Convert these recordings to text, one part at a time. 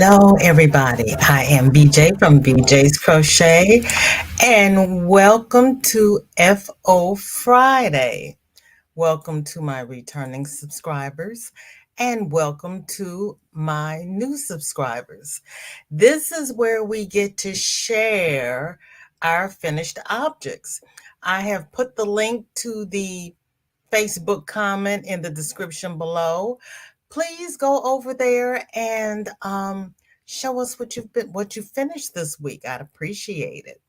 Hello, everybody. I am BJ from ViJaisCrochet, and welcome to FO Friday. Welcome to my returning subscribers, and welcome to my new subscribers. This is where we get to share our finished objects. I have put the link to the Facebook comment in the description below. Please go over there and show us what you finished this week. I'd appreciate it.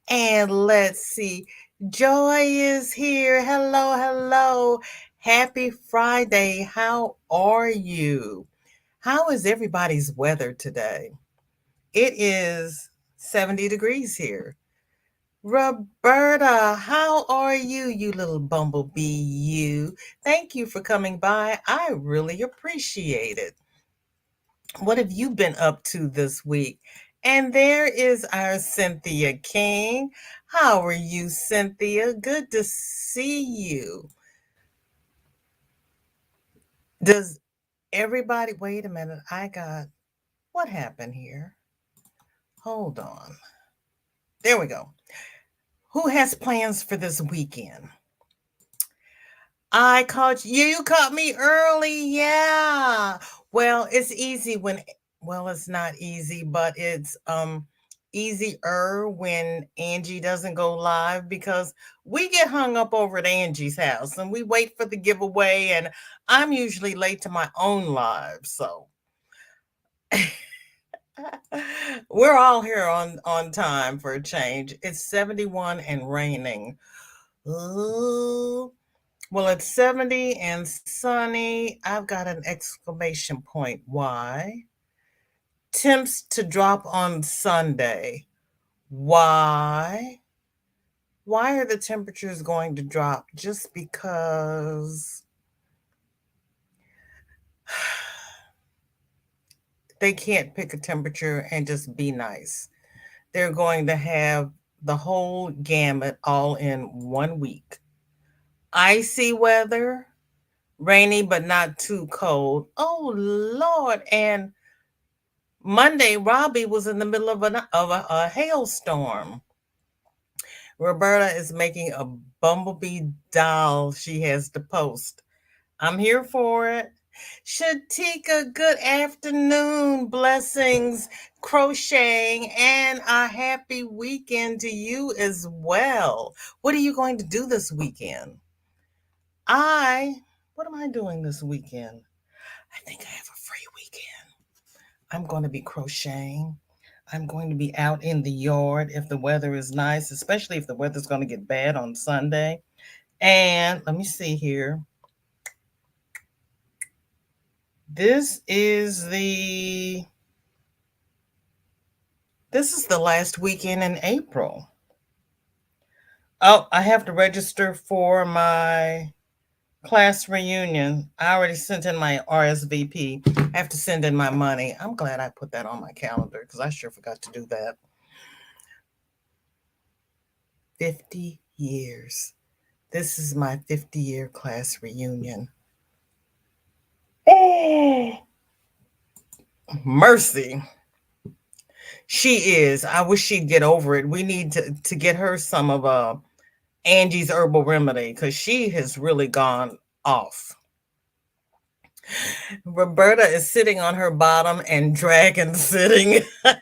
And let's see, Joy is here. Hello, hello. Happy Friday. How are you? How is everybody's weather today? It is 70 degrees here. Roberta, how are you, you little bumblebee? You. Thank you for coming by. I really appreciate it. What have you been up to this week? And there is our Cynthia King. How are you, Cynthia? Good to see you. Does everybody, wait a minute, what happened here? Hold on. There we go. Who has plans for this weekend? I caught you. You caught me early. Yeah. Well, it's easy well, it's not easy, but it's easier when Angie doesn't go live because we get hung up over at Angie's house and we wait for the giveaway, and I'm usually late to my own live. So we're all here on time for a change. It's 71 and raining. Ooh. Well, it's 70 and sunny. I've got an exclamation point. Why? Temps to drop on Sunday. Why? Why are the temperatures going to drop? Just because they can't pick a temperature and just be nice. They're going to have the whole gamut all in 1 week. Icy weather, rainy but not too cold. Oh Lord! And Monday, Robbie was in the middle of a hailstorm. Roberta is making a bumblebee doll she has to post. I'm here for it. Shatika, good afternoon. Blessings, crocheting, and a happy weekend to you as well. What are you going to do this weekend? What am I doing this weekend? I think I have a free weekend. I'm going to be crocheting. I'm going to be out in the yard if the weather is nice, especially if the weather's going to get bad on Sunday. And let me see here. This is the last weekend in April. Oh, I have to register for my class reunion. I already sent in my RSVP. I have to send in my money. I'm glad I put that on my calendar because I sure forgot to do that. 50 years. This is my 50-year class reunion. Oh, mercy. She is. I wish she'd get over it. We need to get her some of Angie's herbal remedy because she has really gone off. Roberta is sitting on her bottom and dragon sitting. Lauren,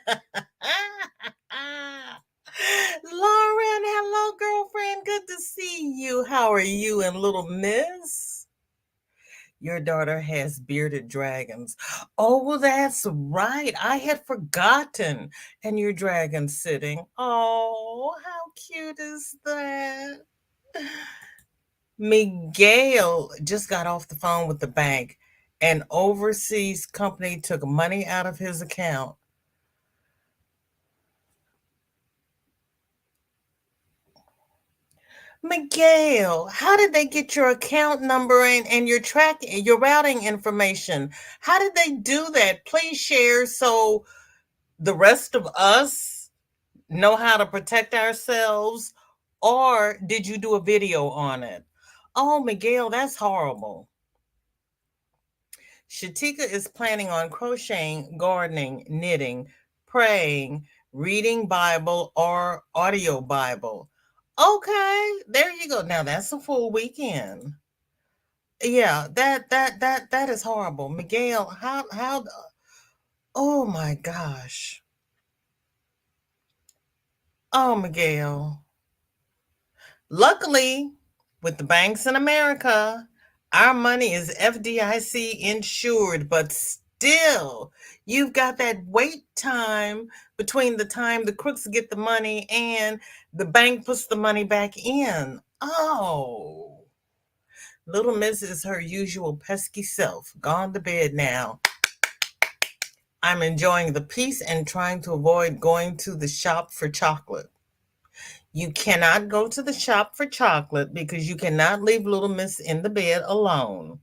hello, girlfriend. Good to see you. How are you and little miss? Your daughter has bearded dragons. Oh, well, that's right. I had forgotten. And your dragon sitting. Oh, how cute is that? Miguel just got off the phone with the bank. An overseas company took money out of his account. Miguel, how did they get your account number and your routing information? How did they do that? Please share so the rest of us know how to protect ourselves. Or did you do a video on it? Oh, Miguel, that's horrible. Shatika is planning on crocheting, gardening, knitting, praying, reading Bible, or audio Bible. Okay, there you go. Now that's a full weekend. Yeah, that is horrible. Miguel, how oh my gosh. Oh, Miguel. Luckily, with the banks in America, our money is FDIC insured, but still, you've got that wait time between the time the crooks get the money and the bank puts the money back in. Oh, little Miss is her usual pesky self, gone to bed now. I'm enjoying the peace and trying to avoid going to the shop for chocolate. You cannot go to the shop for chocolate because you cannot leave Little Miss in the bed alone.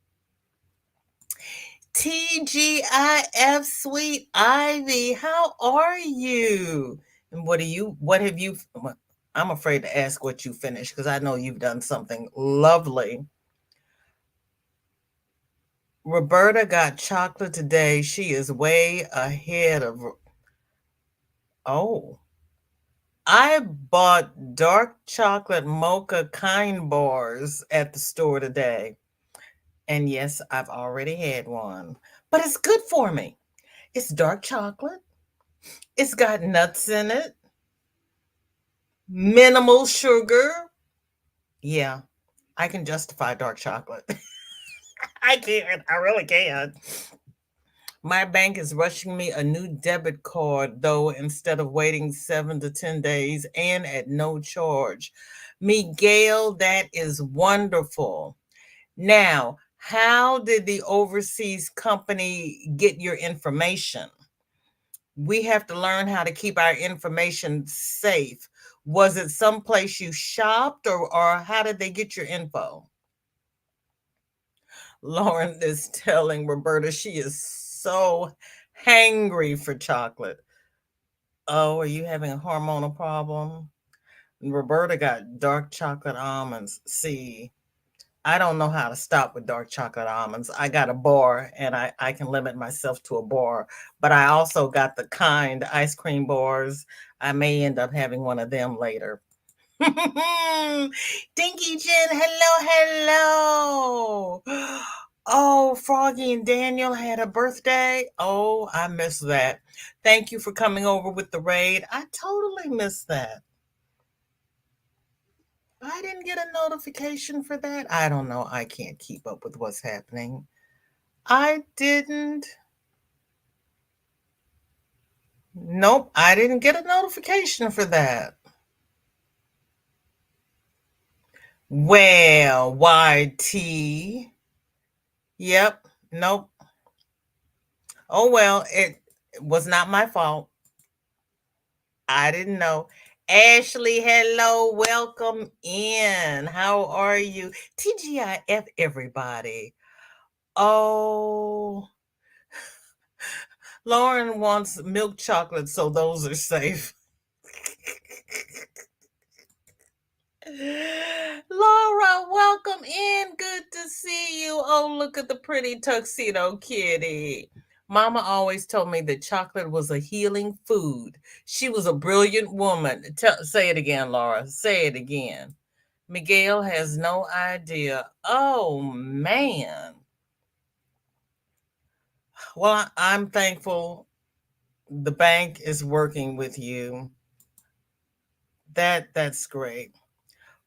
TGIF, Sweet Ivy, how are you? And what have you, I'm afraid to ask what you finished because I know you've done something lovely. Roberta got chocolate today. She is way ahead of, oh, I bought dark chocolate mocha kind bars at the store today. And yes, I've already had one, but it's good for me. It's dark chocolate. It's got nuts in it, minimal sugar. Yeah, I can justify dark chocolate. I can. I really can. My bank is rushing me a new debit card, though, instead of waiting 7 to 10 days and at no charge. Miguel, that is wonderful. Now, how did the overseas company get your information? We have to learn how to keep our information safe. Was it someplace you shopped or how did they get your info? Lauren is telling Roberta she is so hangry for chocolate. Oh, are you having a hormonal problem? Roberta got dark chocolate almonds. See, I don't know how to stop with dark chocolate almonds. I got a bar and I can limit myself to a bar, but I also got the kind ice cream bars. I may end up having one of them later. Dinky Jen, hello, hello. Oh, Froggy and Daniel had a birthday. Oh, I missed that. Thank you for coming over with the raid. I totally missed that. I didn't get a notification for that. I don't know. I can't keep up with what's happening. I didn't. Nope, I didn't get a notification for that. Well, YT. Yep. Nope. Oh, well, it was not my fault. I didn't know. Ashley, hello. Welcome in. How are you? TGIF, everybody. Oh, Lauren wants milk chocolate, so those are safe. Laura, welcome in. Good to see you. Oh, look at the pretty tuxedo kitty. Mama always told me that chocolate was a healing food. She was a brilliant woman. Say it again, Laura. Say it again. Miguel has no idea. Oh, man. Well, I'm thankful the bank is working with you. That's great.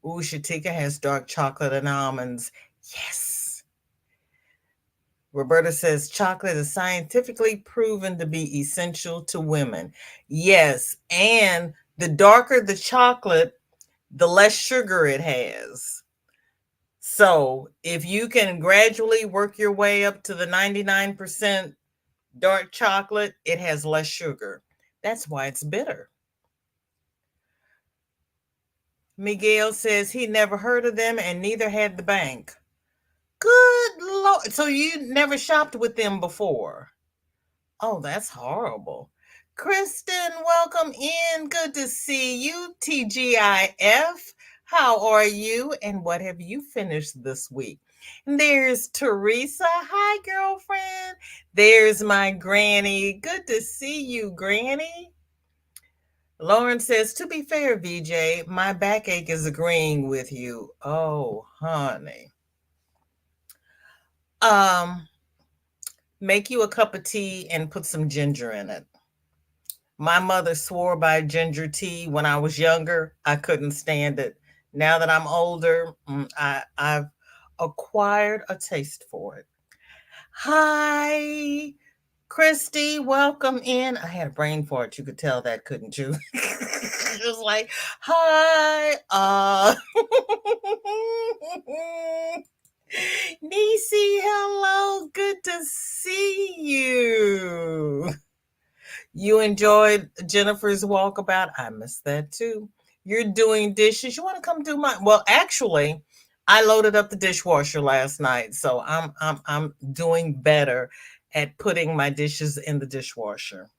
Ooh, Shatika has dark chocolate and almonds. Yes. Roberta says chocolate is scientifically proven to be essential to women. Yes. And the darker the chocolate, the less sugar it has. So if you can gradually work your way up to the 99% dark chocolate, it has less sugar. That's why it's bitter. Miguel says he never heard of them and neither had the bank. Good Lord. So you never shopped with them before? Oh, that's horrible. Kristen, welcome in. Good to see you. TGIF. How are you? And what have you finished this week? There's Teresa. Hi, girlfriend. There's my granny. Good to see you, granny. Lauren says, to be fair, VJ, my backache is agreeing with you. Oh, honey. Um, Make you a cup of tea and put some ginger in it. My mother swore by ginger tea when I was younger. I couldn't stand it. Now that I'm older, I've acquired a taste for it. Hi, Christy, welcome in. I had a brain fart. You could tell that, couldn't you? It was like, hi, Nisi, hello, good to see you. You enjoyed Jennifer's walkabout? I missed that too. You're doing dishes. You want to come do my Well, actually, I loaded up the dishwasher last night, so I'm doing better at putting my dishes in the dishwasher.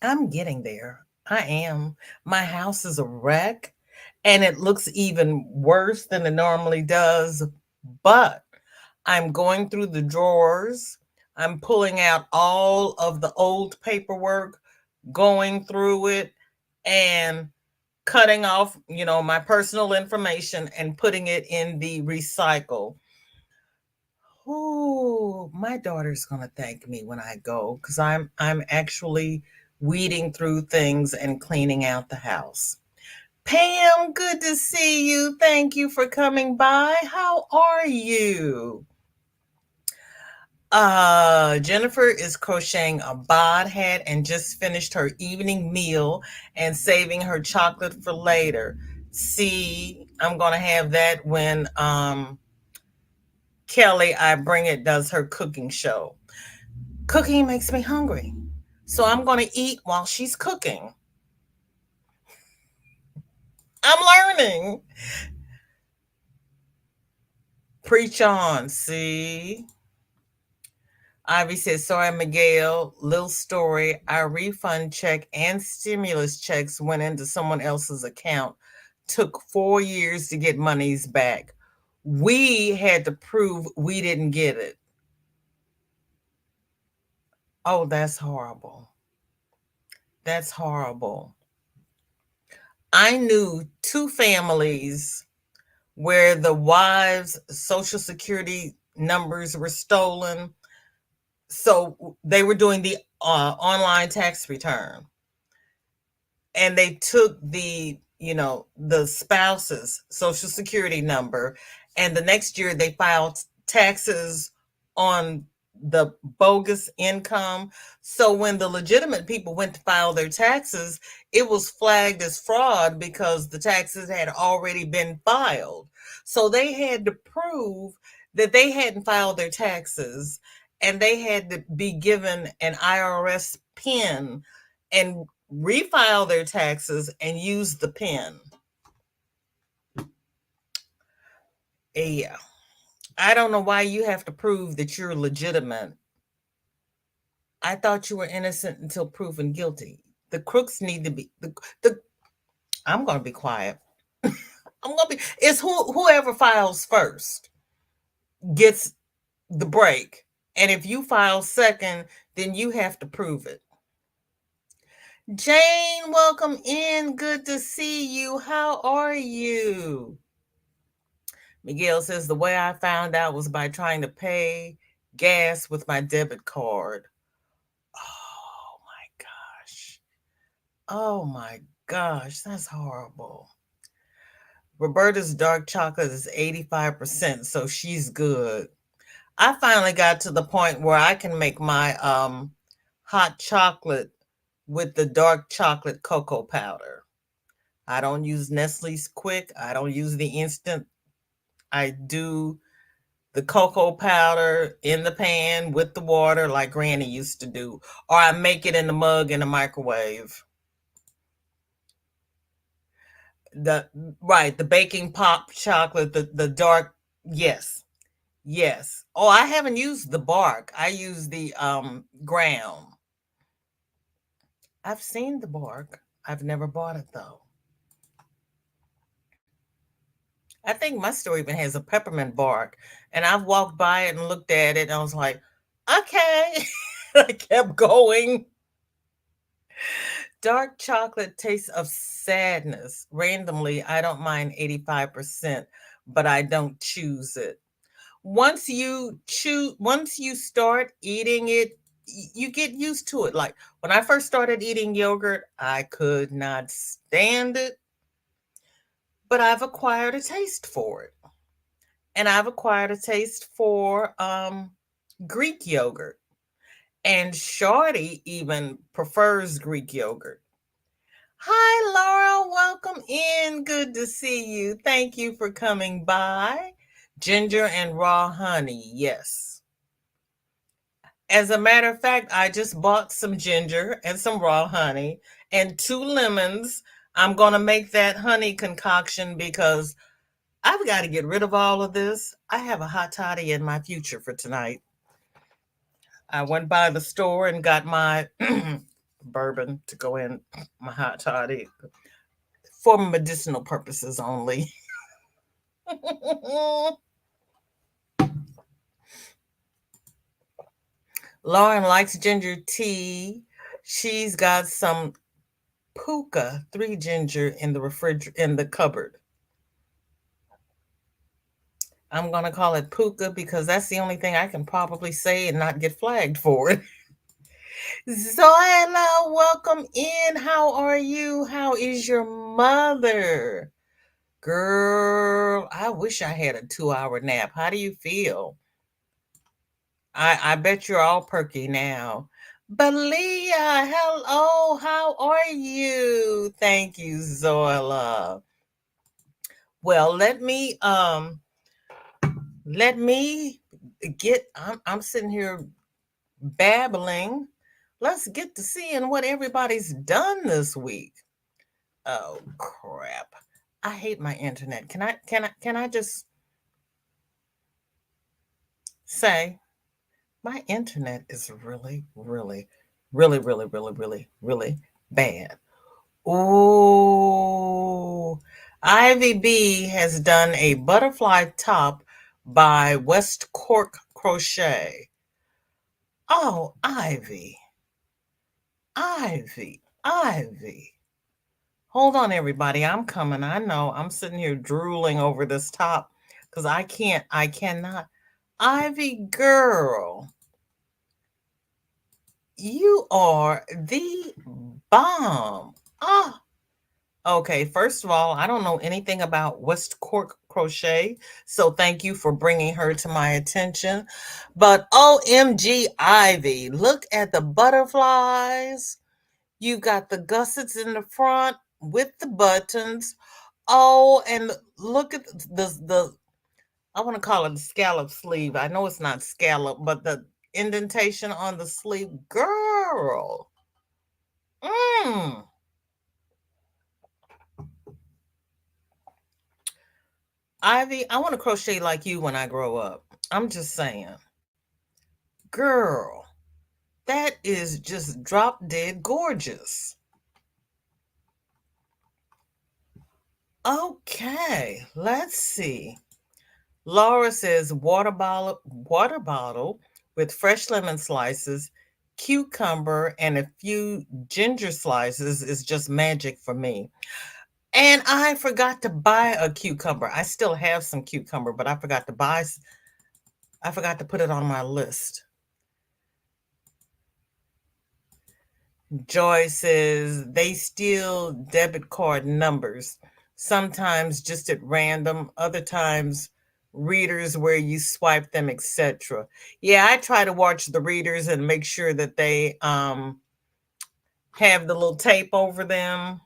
I'm getting there. I am. My house is a wreck and it looks even worse than it normally does, but I'm going through the drawers. I'm pulling out all of the old paperwork, going through it, and cutting off, my personal information and putting it in the recycle. Oh, my daughter's gonna thank me when I go because I'm actually weeding through things and cleaning out the house. Pam, good to see you. Thank you for coming by. How are you? Jennifer is crocheting a bod hat and just finished her evening meal and saving her chocolate for later. See, I'm gonna have that when Kelly, I bring it, does her cooking show. Cooking makes me hungry. So I'm gonna eat while she's cooking. I'm learning. Preach on, see? Ivy says, sorry, Miguel. Little story. Our refund check and stimulus checks went into someone else's account. Took 4 years to get monies back. We had to prove we didn't get it. Oh, that's horrible. That's horrible. I knew two families where the wives' social security numbers were stolen. So they were doing the online tax return and they took the spouse's social security number, and the next year they filed taxes on the bogus income. So when the legitimate people went to file their taxes, it was flagged as fraud because the taxes had already been filed. So they had to prove that they hadn't filed their taxes, and they had to be given an IRS PIN and refile their taxes and use the PIN. Yeah. I don't know why you have to prove that you're legitimate. I thought you were innocent until proven guilty. The crooks need to be the I'm going to be quiet. I'm going to be It's whoever files first gets the break. And if you file second, then you have to prove it. Jane, welcome in. Good to see you. How are you? Miguel says the way I found out was by trying to pay gas with my debit card. Oh my gosh. Oh my gosh, that's horrible. Roberta's dark chocolate is 85%, so she's good. I finally got to the point where I can make my hot chocolate with the dark chocolate cocoa powder. I don't use Nestle's Quick. I don't use the instant. I do the cocoa powder in the pan with the water like Granny used to do, or I make it in the mug in the microwave. The Right, the baking pop chocolate, the dark, yes. Yes. Oh, I haven't used the bark. I use the ground. I've seen the bark. I've never bought it though. I think my store even has a peppermint bark. And I've walked by it and looked at it and I was like, okay. I kept going. Dark chocolate tastes of sadness. Randomly, I don't mind 85%, but I don't choose it. Once you start eating it, you get used to it. Like when I first started eating yogurt, I could not stand it, but I've acquired a taste for it. And I've acquired a taste for Greek yogurt. And Shorty even prefers Greek yogurt. Hi, Laura. Welcome in. Good to see you. Thank you for coming by. Ginger and raw honey. Yes. As a matter of fact, I just bought some ginger and some raw honey and 2 lemons. I'm going to make that honey concoction because I've got to get rid of all of this. I have a hot toddy in my future for tonight. I went by the store and got my bourbon to go in my hot toddy for medicinal purposes only. Lauren likes ginger tea. She's got some puka 3 ginger in the in the cupboard. I'm gonna call it puka because that's the only thing I can probably say and not get flagged for it. Zoila, welcome in. How are you? How is your mother? Girl, I wish I had a 2 hour nap. How do you feel? I bet you're all perky now. Belia, hello, how are you? Thank you, Zoila. Well, let me get I'm sitting here babbling. Let's get to seeing what everybody's done this week. Oh crap. I hate my internet. Can I just say my internet is really bad. Ooh. Ivy B has done a butterfly top by West Cork Crochet. Oh, Ivy. Ivy. Ivy. Hold on, everybody. I'm coming. I know. I'm sitting here drooling over this top because I cannot. Ivy girl, you are the bomb. Ah, okay. First of all, I don't know anything about West Cork Crochet, so thank you for bringing her to my attention. But OMG, Ivy, look at the butterflies. You got the gussets in the front with the buttons. Oh, and look at the I want to call it the scallop sleeve. I know it's not scallop, but the indentation on the sleeve, girl. Mm. Ivy, I want to crochet like you when I grow up. I'm just saying. Girl, that is just drop dead gorgeous. Okay, let's see. Laura says water bottle with fresh lemon slices, cucumber, and a few ginger slices is just magic for me. And I forgot to buy a cucumber. I still have some cucumber, but I forgot to put it on my list. Joy says they steal debit card numbers, sometimes just at random, other times readers where you swipe them, etc. Yeah, I try to watch the readers and make sure that they have the little tape over them.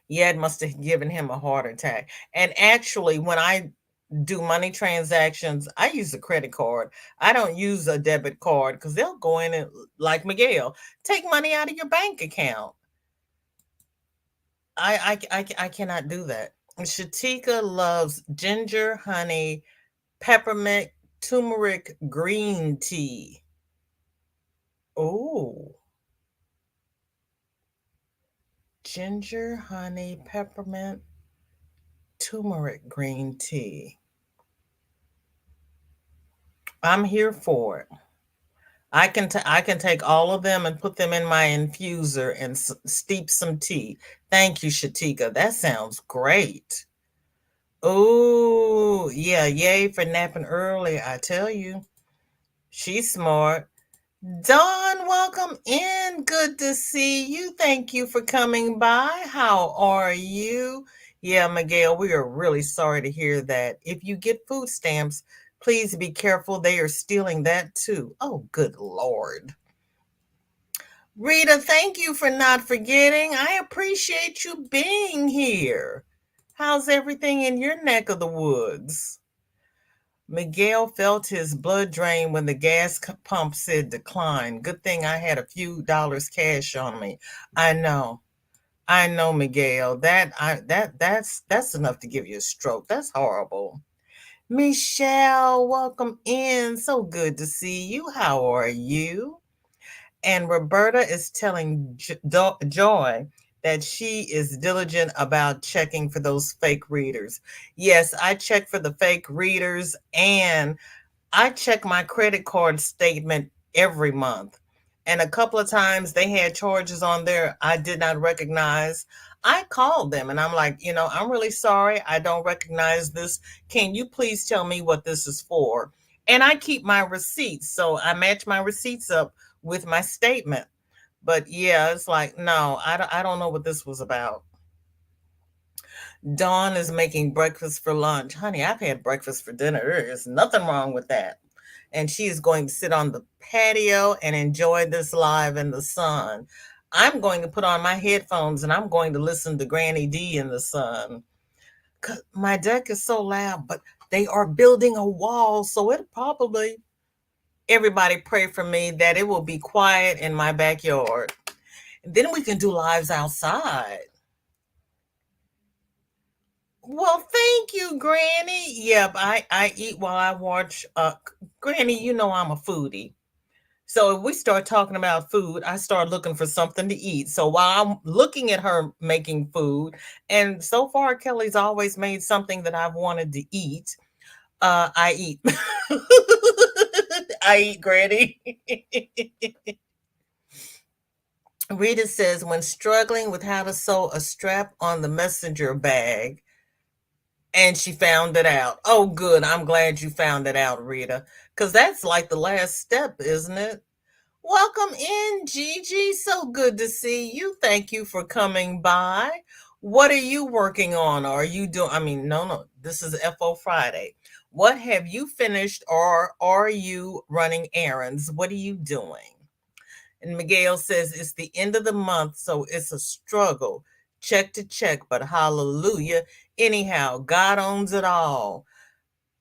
Yeah, it must have given him a heart attack. And actually, when I do money transactions, I use a credit card. I don't use a debit card because they'll go in and, like Miguel, take money out of your bank account. I cannot do that. Shatika loves ginger, honey, peppermint, turmeric, green tea. Oh, ginger, honey, peppermint. Turmeric green tea. I'm here for it. I can take all of them and put them in my infuser and steep some tea. Thank you, Shatika. That sounds great. Oh, yeah, yay for napping early. I tell you, she's smart. Dawn, welcome in. Good to see you. Thank you for coming by. How are you? Yeah, Miguel, we are really sorry to hear that. If you get food stamps, please be careful. They are stealing that too. Oh, good Lord. Rita, thank you for not forgetting. I appreciate you being here. How's everything in your neck of the woods? Miguel felt his blood drain when the gas pump said decline. Good thing I had a few dollars cash on me. I know. I know, Miguel. That's enough to give you a stroke. That's horrible. Michelle, welcome in. So good to see you. How are you? And Roberta is telling Joy that she is diligent about checking for those fake readers. Yes, I check for the fake readers, and I check my credit card statement every month. And a couple of times they had charges on there I did not recognize. I called them and I'm like, I'm really sorry. I don't recognize this. Can you please tell me what this is for? And I keep my receipts. So I match my receipts up with my statement. But yeah, it's like, no, I don't know what this was about. Dawn is making breakfast for lunch. Honey, I've had breakfast for dinner. There is nothing wrong with that. And she is going to sit on the patio and enjoy this live in the sun. I'm going to put on my headphones and I'm going to listen to Granny D in the sun. 'Cause my deck is so loud, but they are building a wall, so it probably, everybody pray for me that it will be quiet in my backyard. And then we can do lives outside. Well, thank you, Granny. Yep, I eat while I watch. Granny, I'm a foodie. So if we start talking about food, I start looking for something to eat. So while I'm looking at her making food, and so far Kelly's always made something that I've wanted to eat, I eat. I eat, Granny. Rita says, when struggling with how to sew a strap on the messenger bag, and she found it out. Oh, good. I'm glad you found it out, Rita, because that's like the last step, isn't it? Welcome in, Gigi. So good to see you. Thank you for coming by. What are you working on? Are you doing? I mean, no. This is FO Friday. What have you finished, or are you running errands? What are you doing? And Miguel says it's the end of the month, so it's a struggle, check to check, but hallelujah. Anyhow, God owns it all.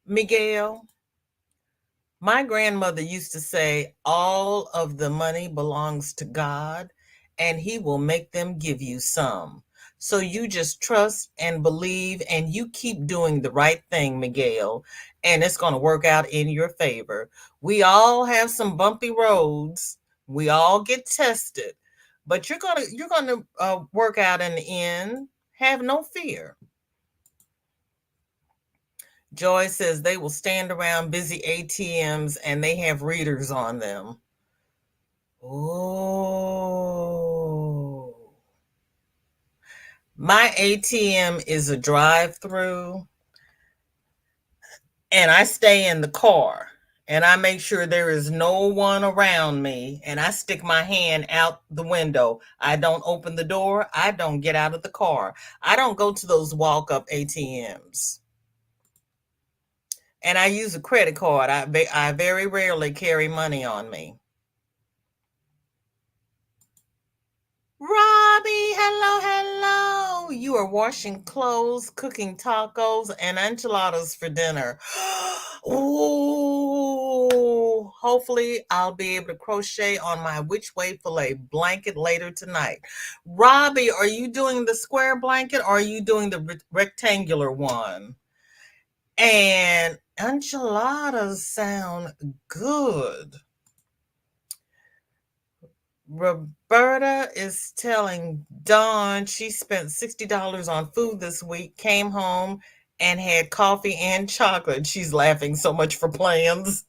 Miguel, my grandmother used to say, all of the money belongs to God, and He will make them give you some. So you just trust and believe, and you keep doing the right thing, Miguel, and it's going to work out in your favor. We all have some bumpy roads. We all get tested, but you're gonna work out in the end. Have no fear. Joy says they will stand around busy ATMs and they have readers on them. Oh. My ATM is a drive-through, and I stay in the car, and I make sure there is no one around me, and I stick my hand out the window. I don't open the door. I don't get out of the car. I don't go to those walk-up ATMs. And I use a credit card. I very rarely carry money on me. Robbie, hello, hello. You are washing clothes, cooking tacos, and enchiladas for dinner. Ooh, hopefully I'll be able to crochet on my which way fillet blanket later tonight. Robbie, are you doing the square blanket or are you doing the rectangular one? And enchiladas sound good. Roberta is telling Dawn she spent $60 on food this week, came home and had coffee and chocolate. She's laughing so much for plans.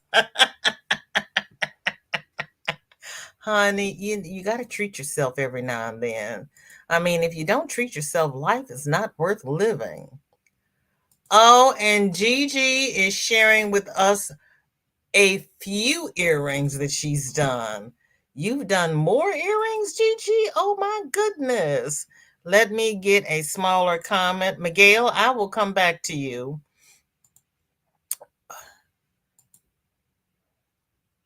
Honey, you got to treat yourself every now and then. I mean, if you don't treat yourself, life is not worth living. Oh, and Gigi is sharing with us a few earrings that she's done. You've done more earrings, Gigi? Oh my goodness. Let me get a smaller comment. Miguel, I will come back to you.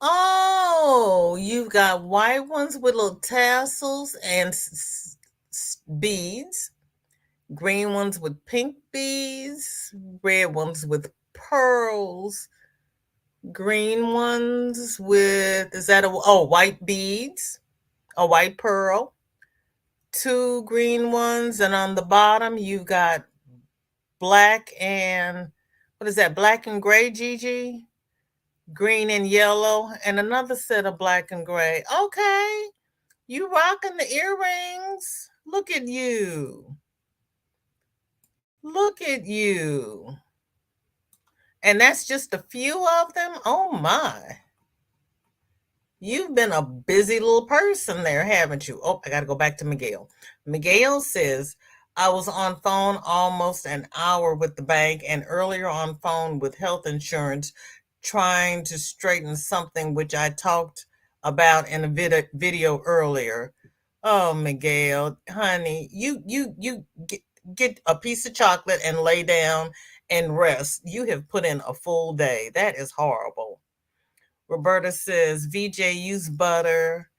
Oh, you've got white ones with little tassels and beads, green ones with pink beads, red ones with pearls, green ones with, is that white beads, a white pearl, two green ones, and on the bottom you've got black and, what is that, black and gray, Gigi? Green and yellow, and another set of black and gray. Okay, you rocking the earrings. Look at you. Look at you. And that's just a few of them? Oh my. You've been a busy little person there, haven't you? Oh, I got to go back to Miguel. Miguel says, I was on phone almost an hour with the bank and earlier on phone with health insurance trying to straighten something which I talked about in a video earlier. Oh, Miguel, honey, you get a piece of chocolate and lay down and rest. You have put in a full day. That is horrible. Roberta says, VJ, use butter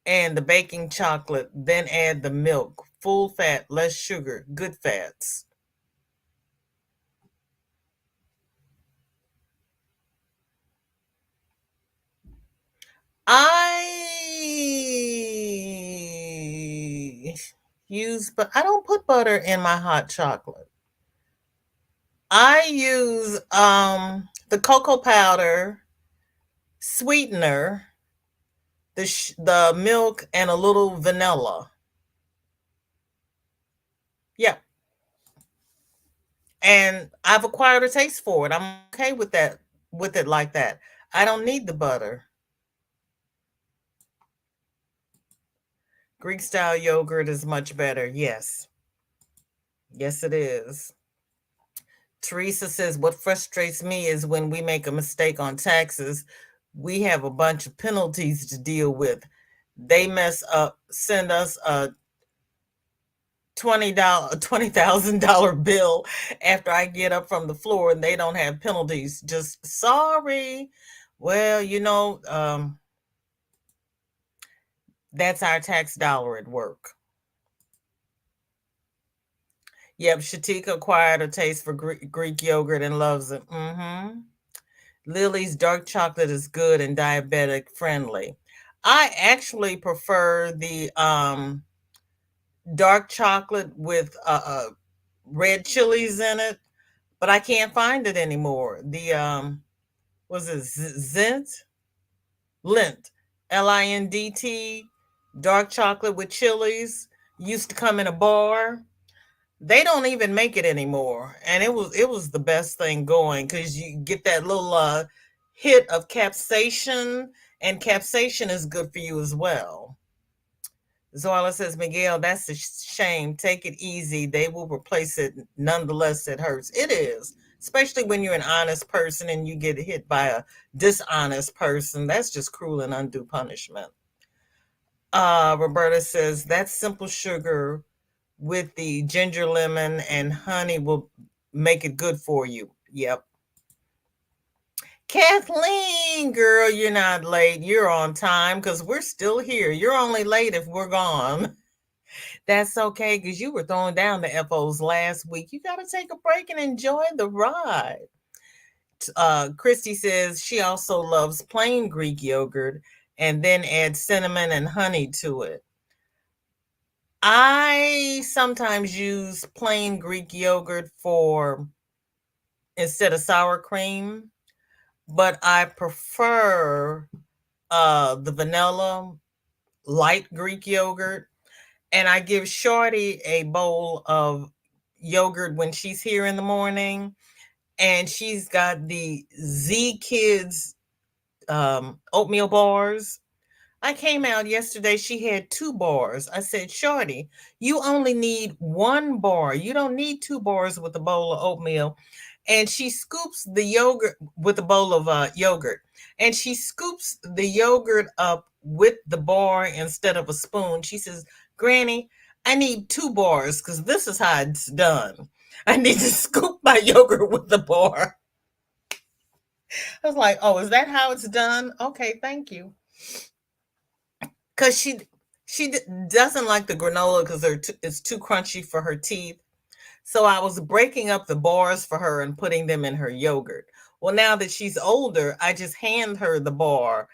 and the baking chocolate, then add the milk. Full fat, less sugar, good fats. I use, but I don't put butter in my hot chocolate. I use the cocoa powder, sweetener, the milk, and a little vanilla. Yeah, and I've acquired a taste for it. I'm okay with that, with it like that. I don't need the butter. Greek style yogurt is much better. Yes. Yes, it is. Teresa says, what frustrates me is when we make a mistake on taxes, we have a bunch of penalties to deal with. They mess up, send us a $20,000 bill after I get up from the floor and they don't have penalties. Just sorry. Well, that's our tax dollar at work. Yep, Shatika acquired a taste for Greek yogurt and loves it. Lily's dark chocolate is good and diabetic friendly. I actually prefer the dark chocolate with red chilies in it, but I can't find it anymore. The was it Zint? Lint, Lindt, dark chocolate with chilies. Used to come in a bar. They don't even make it anymore, and it was the best thing going because you get that little hit of capsaicin, and capsaicin is good for you as well. Zoila says, Miguel, that's a shame. Take it easy. They will replace it. Nonetheless, it hurts. It is, especially when you're an honest person and you get hit by a dishonest person. That's just cruel and undue punishment. Roberta says, that's simple sugar with the ginger, lemon, and honey will make it good for you. Yep. Kathleen, girl, you're not late. You're on time because we're still here. You're only late if we're gone. That's okay because you were throwing down the FOs last week. You got to take a break and enjoy the ride. Christy says she also loves plain Greek yogurt and then add cinnamon and honey to it. I sometimes use plain Greek yogurt for instead of sour cream, but I prefer the vanilla light Greek yogurt, and I give Shorty a bowl of yogurt when she's here in the morning, and she's got the Z Kids oatmeal bars. I came out yesterday, she had 2 bars. I said, "Shorty, you only need 1 bar. You don't need 2 bars with a bowl of oatmeal." And she scoops the yogurt with a bowl of yogurt. And she scoops the yogurt up with the bar instead of a spoon. She says, "Granny, I need 2 bars because this is how it's done. I need to scoop my yogurt with the bar." I was like, "Oh, is that how it's done? Okay, thank you." Because she doesn't like the granola because it's too crunchy for her teeth. So I was breaking up the bars for her and putting them in her yogurt. Well, now that she's older, I just hand her the bar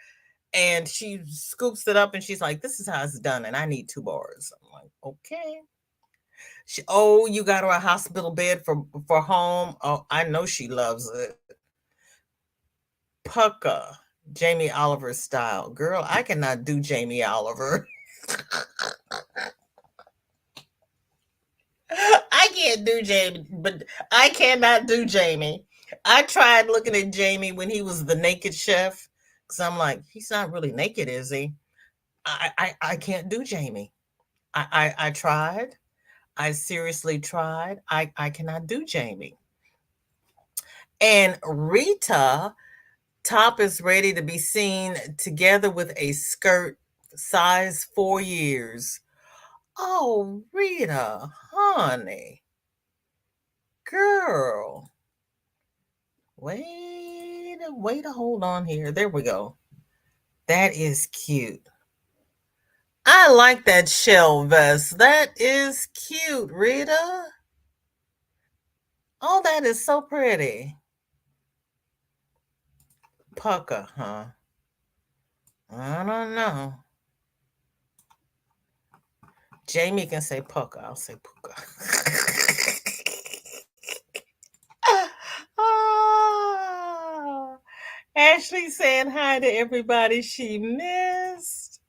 and she scoops it up and she's like, "This is how it's done, and I need 2 bars." I'm like, "Okay." Oh, you got her a hospital bed for home. Oh, I know she loves it. Pucka, Jamie Oliver style. Girl, I cannot do Jamie Oliver. I can't do Jamie, but I cannot do Jamie. I tried looking at Jamie when he was the naked chef because I'm like, he's not really naked, is he? I can't do Jamie. I tried. I seriously tried. I cannot do Jamie. And Rita top is ready to be seen together with a skirt size 4 years. Oh, Rita, honey, girl. Wait, hold on here. There we go. That is cute. I like that shell vest. That is cute, Rita. Oh, that is so pretty. Pucka, huh? I don't know. Jamie can say pucka. I'll say puka. Ah, Ashley saying hi to everybody she missed.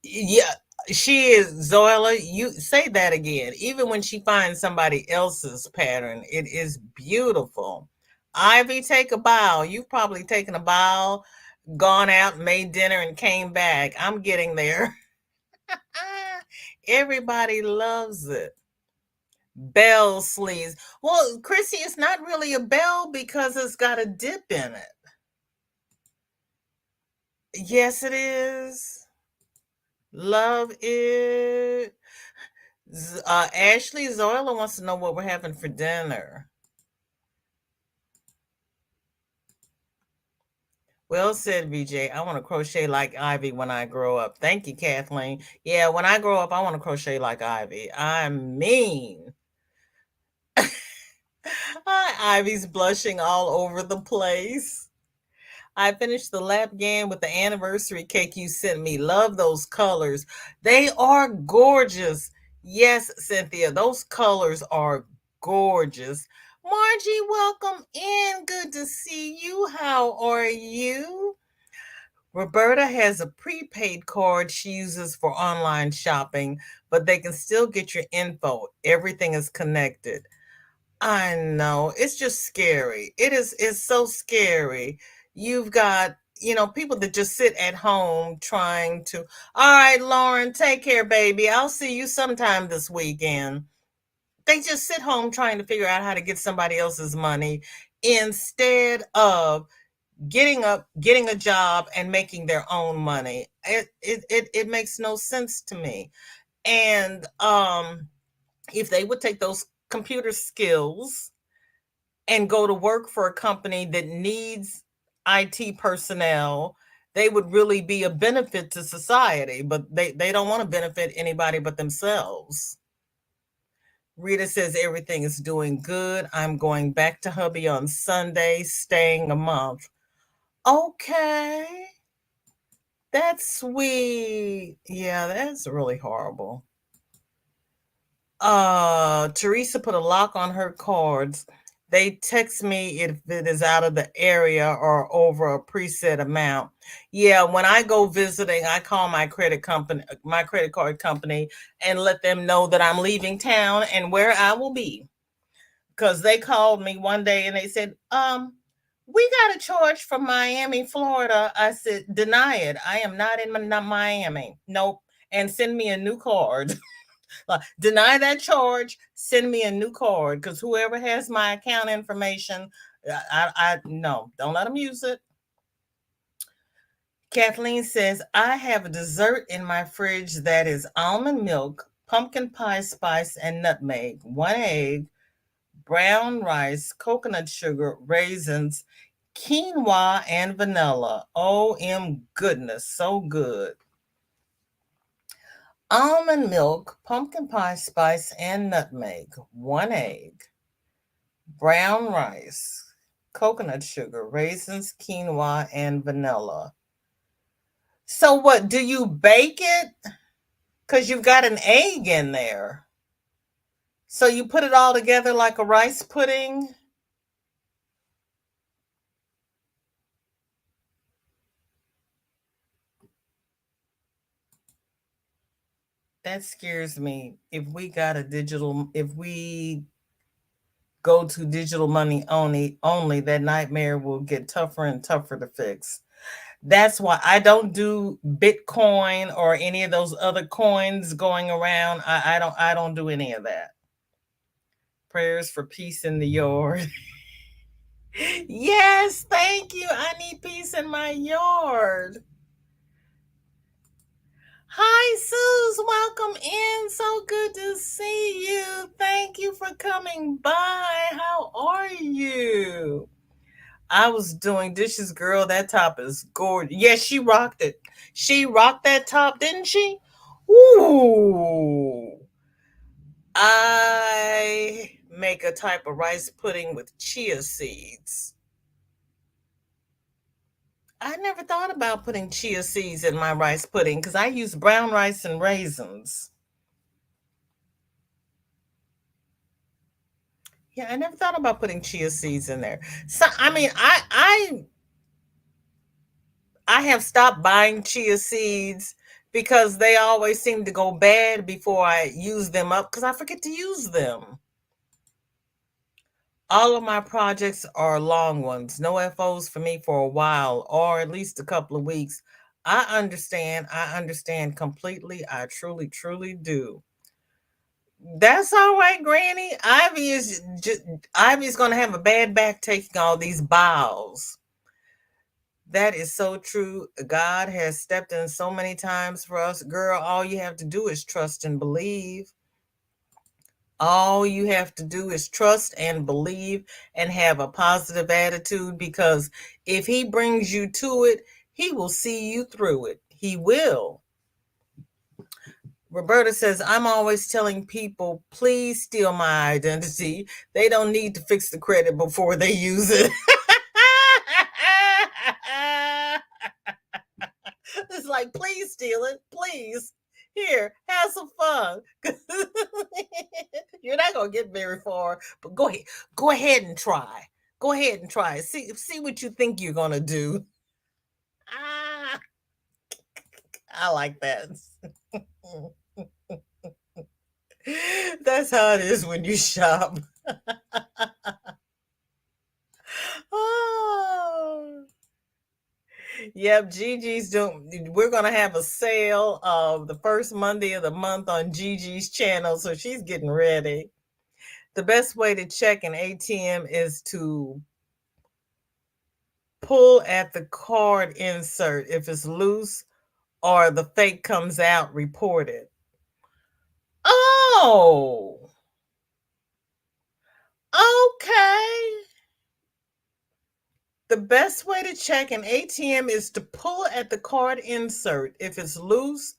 Yeah, she is Zoila. You say that again. Even when she finds somebody else's pattern, it is beautiful. Ivy, take a bow. You've probably taken a bow, gone out, made dinner, and came back. I'm getting there. Everybody loves it. Bell sleeves. Well, Chrissy, it's not really a bell because it's got a dip in it. Yes, it is. Love it. Ashley Zoila wants to know what we're having for dinner. Well said, VJ. I want to crochet like Ivy when I grow up. Thank you, Kathleen. Yeah, when I grow up, I want to crochet like Ivy. I mean, Ivy's blushing all over the place. I finished the lap game with the anniversary cake you sent me. Love those colors. They are gorgeous. Yes, Cynthia, those colors are gorgeous. Margie, welcome in. Good to see you. How are you? Roberta has a prepaid card she uses for online shopping, but they can still get your info. Everything is connected. I know. It's just scary. It's so scary. You've got, people that just sit at home trying to, all right, Lauren, take care, baby. I'll see you sometime this weekend. They just sit home trying to figure out how to get somebody else's money instead of getting a job and making their own money. It makes no sense to me. And if they would take those computer skills and go to work for a company that needs IT personnel, they would really be a benefit to society, but they don't want to benefit anybody but themselves. Rita says everything is doing good. I'm going back to hubby on Sunday, staying a month. Okay. That's sweet. Yeah, that's really horrible. Teresa put a lock on her cards. They text me if it is out of the area or over a preset amount. Yeah, when I go visiting, I call my credit card company, and let them know that I'm leaving town and where I will be. Because they called me one day and they said, we got a charge from Miami, Florida. I said, deny it. I am not in Miami. Nope. And send me a new card. Deny that charge, send me a new card, because whoever has my account information, I no, don't let them use it. Kathleen says, I have a dessert in my fridge that is almond milk, pumpkin pie spice, and nutmeg, one egg, brown rice, coconut sugar, raisins, quinoa, and vanilla. OM goodness, so good. Almond milk, pumpkin pie spice, and nutmeg, one egg, brown rice, coconut sugar, raisins, quinoa, and vanilla. So what, do you bake it? Because you've got an egg in there. So you put it all together like a rice pudding? That scares me. If we go to digital money only, that nightmare will get tougher and tougher to fix. That's why I don't do Bitcoin or any of those other coins going around. I don't do any of that. Prayers for peace in the yard. Yes, thank you. I need peace in my yard. Hi, Suze. Welcome in. So good to see you. Thank you for coming by. How are you? I was doing dishes, girl. That top is gorgeous. Yes, she rocked it. She rocked that top, didn't she? Ooh. I make a type of rice pudding with chia seeds. I never thought about putting chia seeds in my rice pudding because I use brown rice and raisins. Yeah, I never thought about putting chia seeds in there. So I mean, I have stopped buying chia seeds because they always seem to go bad before I use them up because I forget to use them. All of my projects are long ones, no FOs for me for a while or at least a couple of weeks. I understand completely. I truly, truly do. That's all right, Granny. Ivy's gonna have a bad back taking all these bows. That is so true. God has stepped in so many times for us. Girl, all you have to do is trust and believe. All you have to do is trust and believe and have a positive attitude, because if he brings you to it, he will see you through it. He will. Roberta says, I'm always telling people, please steal my identity. They don't need to fix the credit before they use it. It's like, please steal it. Please. Here, have some fun. You're not gonna get very far, but go ahead. Go ahead and try. Go ahead and try. See what you think you're gonna do. Ah, I like that. That's how it is when you shop. Oh. Yep, Gigi's doing. We're gonna have a sale of the first Monday of the month on Gigi's channel, so she's getting ready. The best way to check an ATM is to pull at the card insert. If it's loose or the fake comes out, report it. Oh, okay. The best way to check an ATM is to pull at the card insert. If it's loose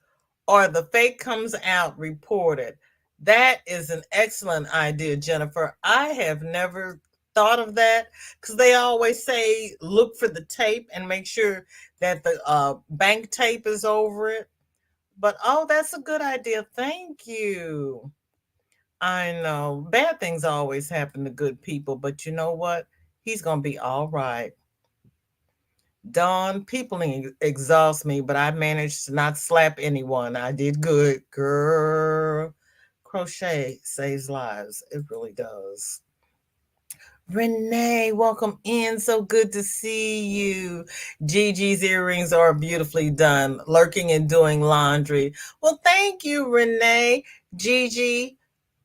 or the fake comes out, report it. That is an excellent idea, Jennifer. I have never thought of that because they always say look for the tape and make sure that the bank tape is over it. But oh, that's a good idea. Thank you. I know. Bad things always happen to good people, but you know what? He's going to be all right. Dawn, people exhaust me, but I managed to not slap anyone. I did good. Girl, crochet saves lives. It really does. Renee, welcome in. So good to see you. Gigi's earrings are beautifully done, lurking and doing laundry. Well, thank you, Renee. Gigi,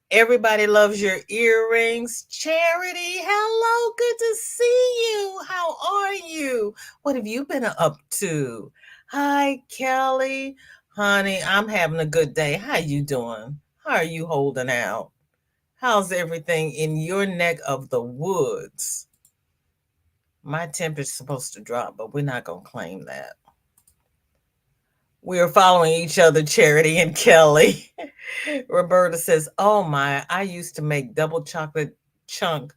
everybody loves your earrings. Charity, hello, good to see you. How are you? What have you been up to? Hi, Kelly. Honey, I'm having a good day. How you doing? How are you holding out? How's everything in your neck of the woods? My temperature's supposed to drop, but we're not going to claim that. We are following each other, Charity and Kelly. Roberta says, oh my, I used to make double chocolate chunk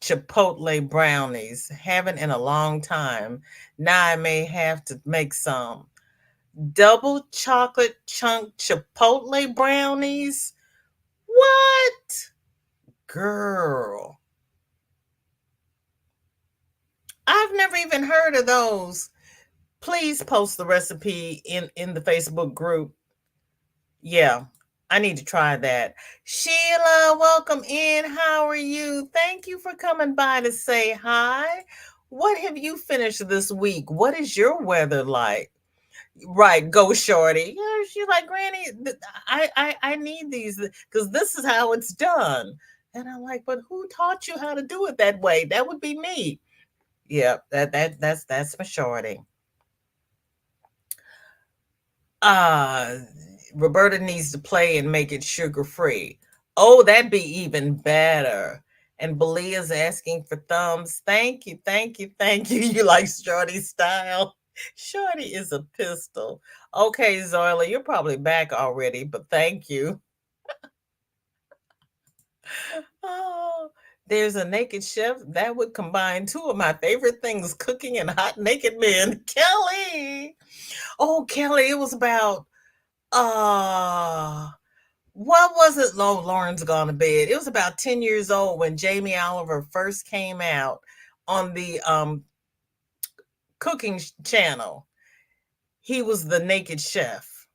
chipotle brownies. Haven't in a long time. Now I may have to make some. Double chocolate chunk chipotle brownies? What? Girl. I've never even heard of those. Please post the recipe in the Facebook group. Yeah, I need to try that. Sheila, welcome in. How are you? Thank you for coming by to say hi. What have you finished this week? What is your weather like? Right, go shorty. Yeah, she's like, Granny, I need these because this is how it's done. And I'm like, but who taught you how to do it that way? That would be me. Yeah, that's for shorty. Uh, Roberta needs to play and make it sugar free. Oh, that'd be even better. And Belia's asking for thumbs. Thank you, thank you, thank you. You like Shorty style? Shorty is a pistol. Okay, Zoila, you're probably back already, but thank you. Oh, there's a naked chef that would combine two of my favorite things, cooking and hot naked men. Kelly. Oh, Kelly, it was about uh what was it? Lauren's gone to bed. It was about 10 years old when Jamie Oliver first came out on the cooking channel. He was the naked chef.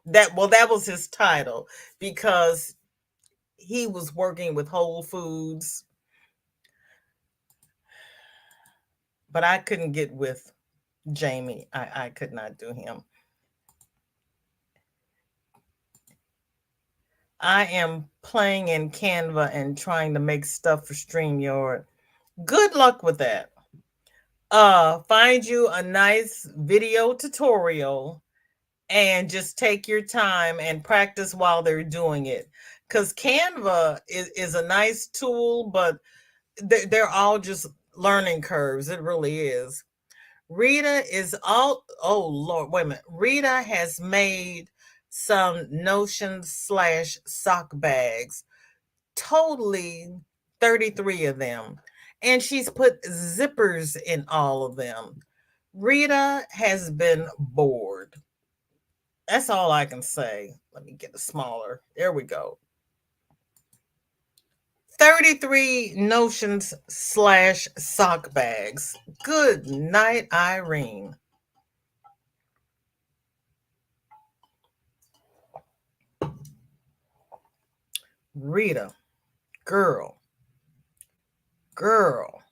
That was his title because he was working with Whole Foods, but I couldn't get with Jamie. I could not do him. I am playing in Canva and trying to make stuff for StreamYard. Good luck with that. Find you a nice video tutorial and just take your time and practice while they're doing it. Because Canva is a nice tool, but they're all just learning curves. It really is. Rita is all, oh Lord, wait a minute. Rita has made some Notion slash sock bags, totally 33 of them. And she's put zippers in all of them. Rita has been bored. That's all I can say. Let me get it smaller. There we go. 33 notions slash sock bags. Good night, Irene. Rita, girl, girl.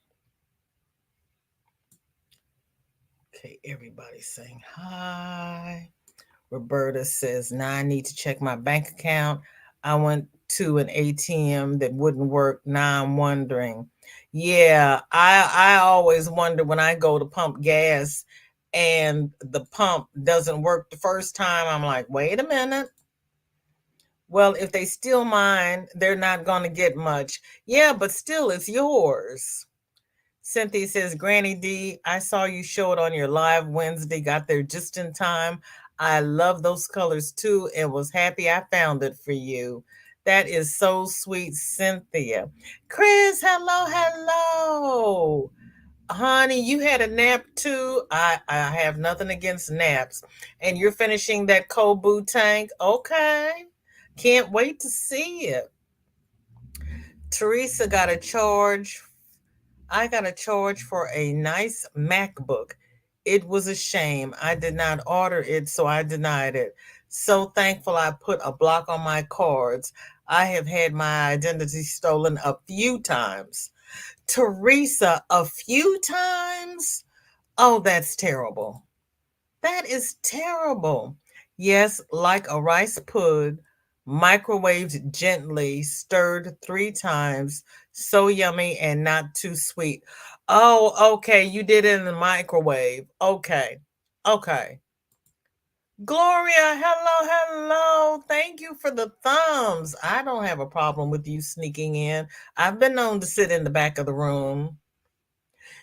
Okay, everybody's saying hi. Roberta says, now I need to check my bank account. I went to an ATM that wouldn't work. Now I'm wondering. Yeah, I always wonder when I go to pump gas and the pump doesn't work the first time. I'm like, wait a minute. Well, if they steal mine, they're not going to get much. Yeah, but still, it's yours. Cynthia says, Granny D, I saw you show it on your live Wednesday, got there just in time. I love those colors too and was happy I found it for you. That is so sweet, Cynthia. Chris, hello, hello. Honey, you had a nap too. I have nothing against naps. And you're finishing that Kobu tank. Okay. Can't wait to see it. Teresa got a charge. I got a charge for a nice MacBook. It was a shame. I did not order it, so I denied it. So thankful I put a block on my cards. I have had my identity stolen a few times. Teresa, a few times? Oh, that's terrible. That is terrible. Yes, like a rice pud, microwaved gently, stirred 3 times. So yummy and not too sweet. Oh, okay. You did it in the microwave. Okay. Okay. Gloria, hello, hello. Thank you for the thumbs. I don't have a problem with you sneaking in. I've been known to sit in the back of the room.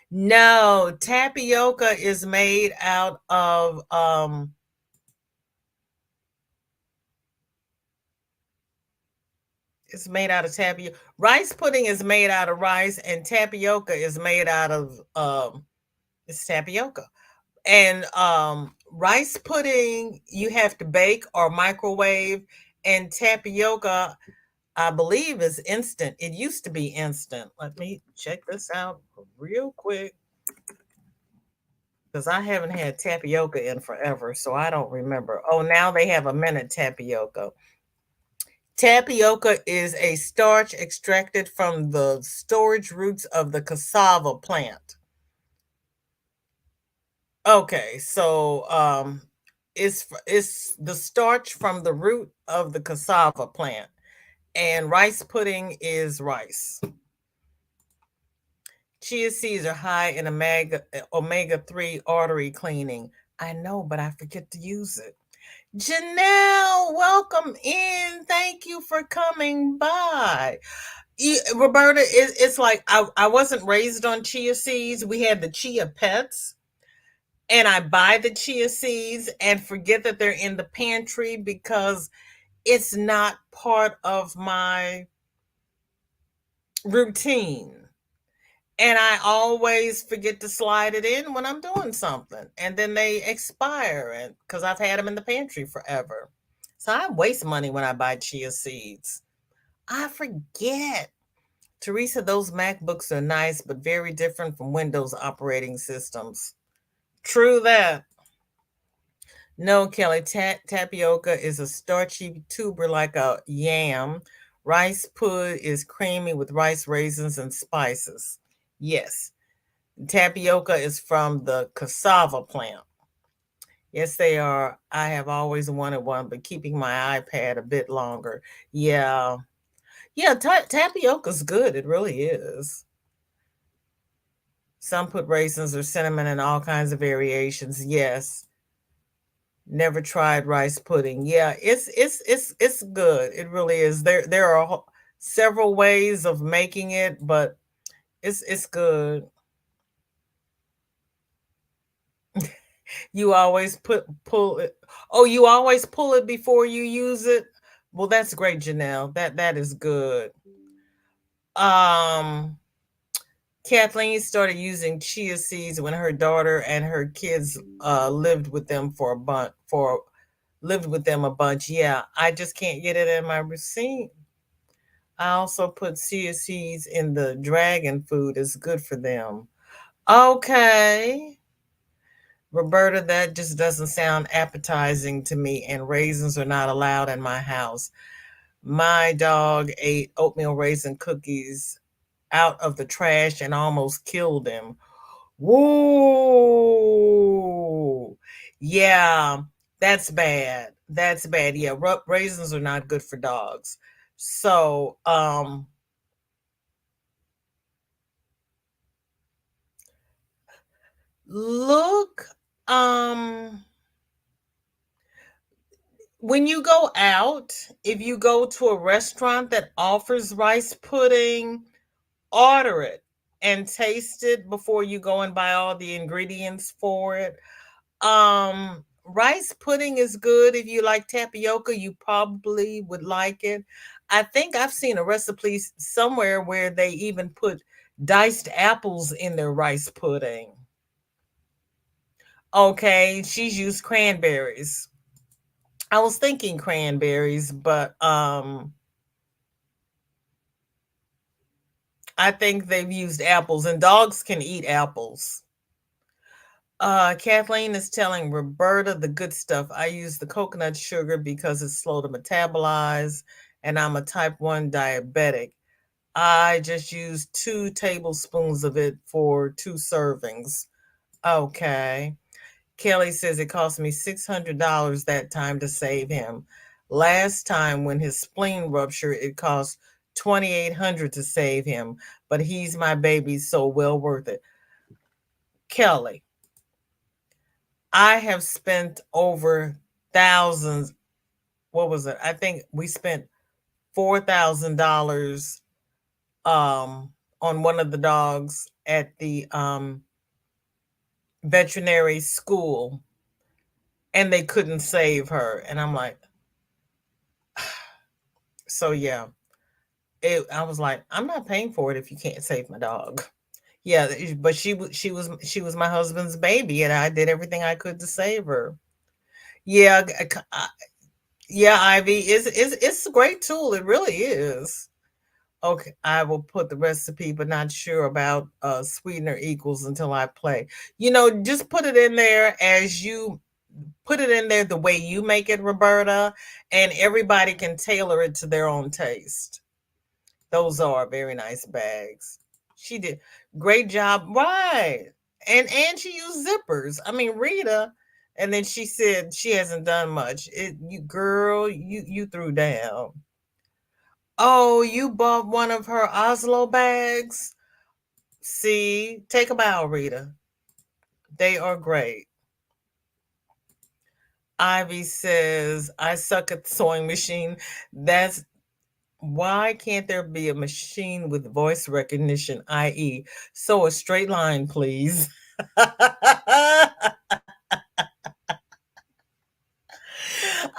No, tapioca is made out of it's made out of tapioca. Rice pudding is made out of rice, and tapioca is made out of it's tapioca. And rice pudding you have to bake or microwave, and tapioca I believe is instant. It used to be instant. Let me check this out real quick because I haven't had tapioca in forever, so I don't remember. Oh, now they have a minute tapioca. Tapioca is a starch extracted from the storage roots of the cassava plant. Okay, so it's the starch from the root of the cassava plant, and rice pudding is rice. Chia seeds are high in omega 3 artery cleaning. I know, but I forget to use it. Janelle, welcome in. Thank you for coming by. Roberta, it's like I wasn't raised on chia seeds. We had the chia pets, and I buy the chia seeds and forget that they're in the pantry because it's not part of my routine. And I always forget to slide it in when I'm doing something. And then they expire and because I've had them in the pantry forever. So I waste money when I buy chia seeds. I forget. Teresa, those MacBooks are nice, but very different from Windows operating systems. True that. No, Kelly, tapioca is a starchy tuber like a yam. Rice pud is creamy with rice, raisins, and spices. Yes. Tapioca is from the cassava plant. Yes, they are. I have always wanted one, but keeping my iPad a bit longer. Yeah. Yeah, tapioca's good. It really is. Some put raisins or cinnamon and all kinds of variations. Yes. Never tried rice pudding. Yeah, it's good. It really is. There are several ways of making it, but it's good. You always pull it. Oh, you always pull it before you use it. Well, that's great, Janelle. That is good. Um, Kathleen started using chia seeds when her daughter and her kids lived with them for a bunch for lived with them a bunch. Yeah, I just can't get it in my routine. I also put chia seeds in the dragon food. It's good for them. Okay. Roberta, that just doesn't sound appetizing to me, and raisins are not allowed in my house. My dog ate oatmeal raisin cookies out of the trash and almost killed him. Whoa. Yeah, that's bad. That's bad. Yeah, raisins are not good for dogs. So, look, um, when you go out, if you go to a restaurant that offers rice pudding, order it and taste it before you go and buy all the ingredients for it. Rice pudding is good. If you like tapioca, you probably would like it. I think I've seen a recipe somewhere where they even put diced apples in their rice pudding. Okay, she's used cranberries. I was thinking cranberries, but I think they've used apples, and dogs can eat apples. Kathleen is telling Roberta the good stuff. I use the coconut sugar because it's slow to metabolize, and I'm a type 1 diabetic. I just use 2 tablespoons of it for 2 servings. Okay. Kelly says it cost me $600 that time to save him. Last time when his spleen ruptured, it cost 2,800 to save him, but he's my baby, so well worth it. Kelly, I have spent over thousands. What was it? I think we spent $4,000 on one of the dogs at the veterinary school, and they couldn't save her. And I'm like, so yeah. I was like, I'm not paying for it if you can't save my dog. Yeah, but she was my husband's baby, and I did everything I could to save her. Yeah, yeah, Ivy, it's a great tool. It really is. Okay, I will put the recipe, but not sure about sweetener equals until I play. Just put it in there as you put it in there the way you make it, Roberta, and everybody can tailor it to their own taste. Those are very nice bags. She did great job, right? And she used zippers. I mean, Rita, and then she said she hasn't done much. You girl, you threw down. Oh, you bought one of her Oslo bags? See, take a bow, Rita. They are great. Ivy says, I suck at the sewing machine. That's why can't there be a machine with voice recognition, i.e., sew a straight line, please?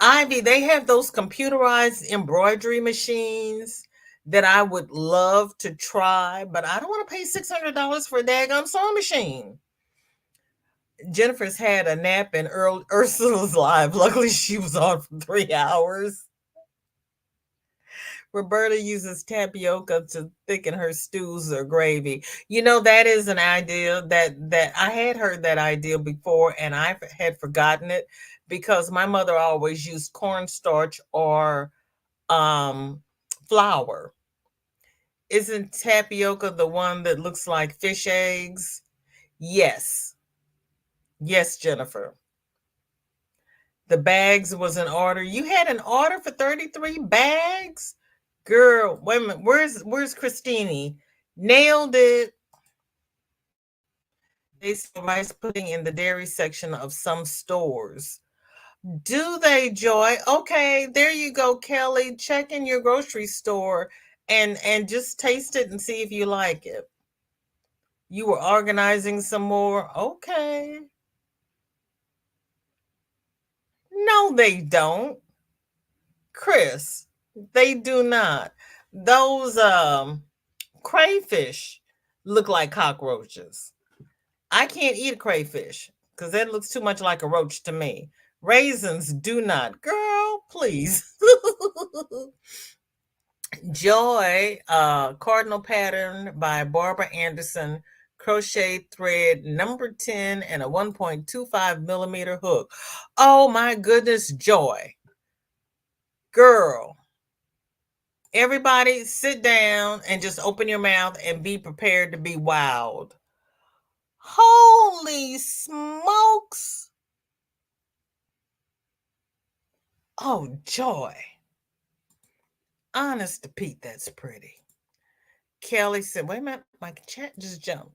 Ivy, they have those computerized embroidery machines that I would love to try, but I don't want to pay $600 for a daggone sewing machine. Jennifer's had a nap in Ursula's live. Luckily, she was on for 3 hours. Roberta uses tapioca to thicken her stews or gravy. That is an idea that I had heard that idea before, and I had forgotten it because my mother always used cornstarch or um, flour. Isn't tapioca the one that looks like fish eggs? Yes. Yes, Jennifer. The bags was an order. You had an order for 33 bags? Girl, wait a minute. Where's Christine? Nailed it. They sell rice pudding in the dairy section of some stores. Do they, Joy? Okay, there you go, Kelly. Check in your grocery store and just taste it and see if you like it. You were organizing some more. Okay. No, they don't. Chris, they do not. Those crayfish look like cockroaches. I can't eat a crayfish because that looks too much like a roach to me. Raisins do not. Girl, please. Joy, Cardinal Pattern by Barbara Anderson, crochet thread number 10 and a 1.25 millimeter hook. Oh my goodness, Joy. Girl, everybody sit down and just open your mouth and be prepared to be wowed. Holy smokes. Oh, Joy. Honest to Pete, that's pretty. Kelly said, wait a minute, my chat just jumped.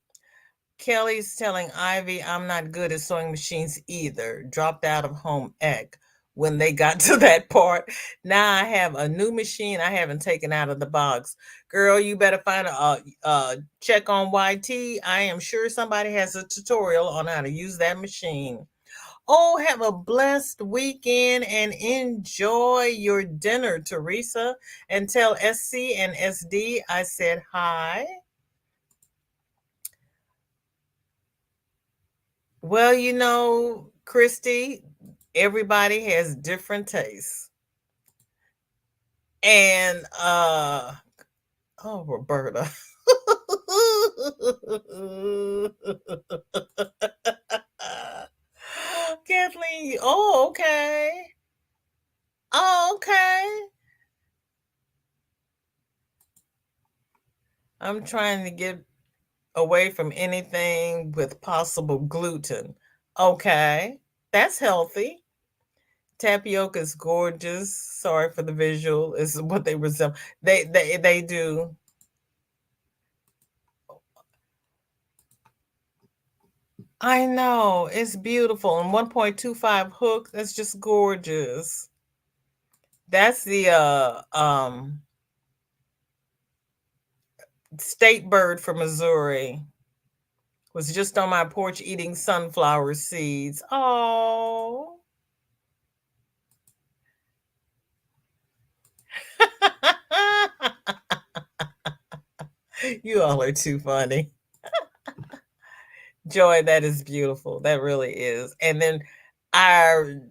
Kelly's telling Ivy I'm not good at sewing machines either. Dropped out of home ec when they got to that part. Now I have a new machine I haven't taken out of the box. Girl, you better find a check on YT. I am sure somebody has a tutorial on how to use that machine. Oh, have a blessed weekend and enjoy your dinner, Teresa. And tell SC and SD I said hi. Well, Christy, Everybody has different tastes. And oh, Roberta. Kathleen, oh, okay. Oh, okay. I'm trying to get away from anything with possible gluten. Okay. That's healthy. Tapioca is gorgeous. Sorry for the visual. Is what they resemble. They do. I know. It's beautiful. And 1.25 hook, that's just gorgeous. That's the state bird from Missouri. Was just on my porch eating sunflower seeds. Oh. You all are too funny. Joy, that is beautiful. That really is. And then our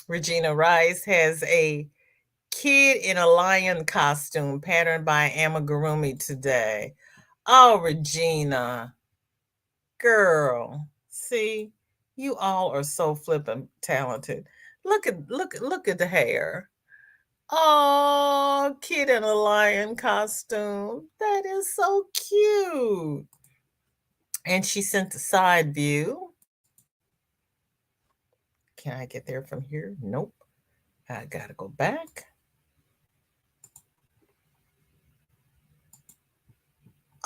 Regina Rice has a kid in a lion costume patterned by amigurumi today. Oh, Regina, girl, see, you all are so flippin' talented. Look at the hair. Oh, kid in a lion costume. That is so cute. And she sent the side view. Can I get there from here? Nope. I gotta go back.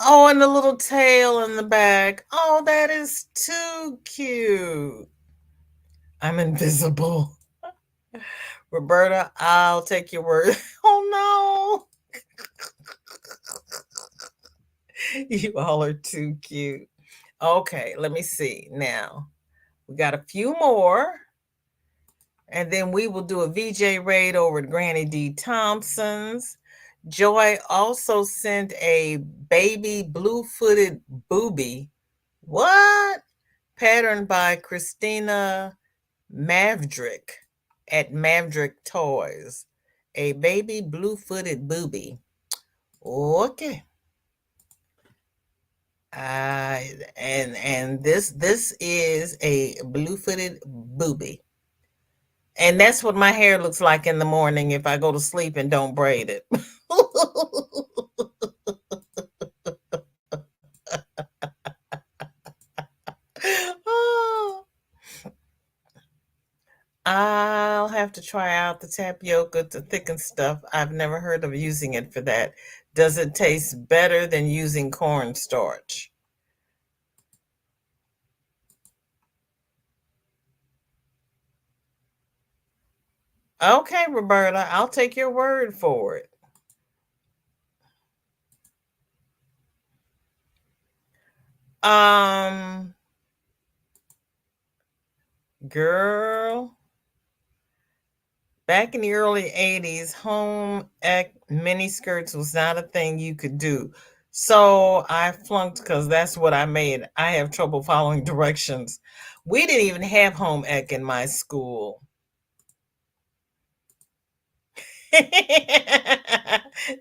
Oh, and the little tail in the back. Oh, that is too cute. I'm invisible. Roberta, I'll take your word. Oh no. You all are too cute. Okay, let me see. Now, we got a few more. And then we will do a VJ raid over at Granny D. Thompson's. Joy also sent a baby blue-footed booby. What? Patterned by Christina Mavdrick at Mavdrick Toys. A baby blue-footed booby. Okay. And this is a blue-footed booby. And that's what my hair looks like in the morning if I go to sleep and don't braid it. Oh, I'll have to try out the tapioca to thicken stuff. I've never heard of using it for that. Does it taste better than using cornstarch? Okay, Roberta, I'll take your word for it. Um, girl, back in the early 80s, home ec mini skirts was not a thing you could do. So I flunked because that's what I made. I have trouble following directions. We didn't even have home ec in my school.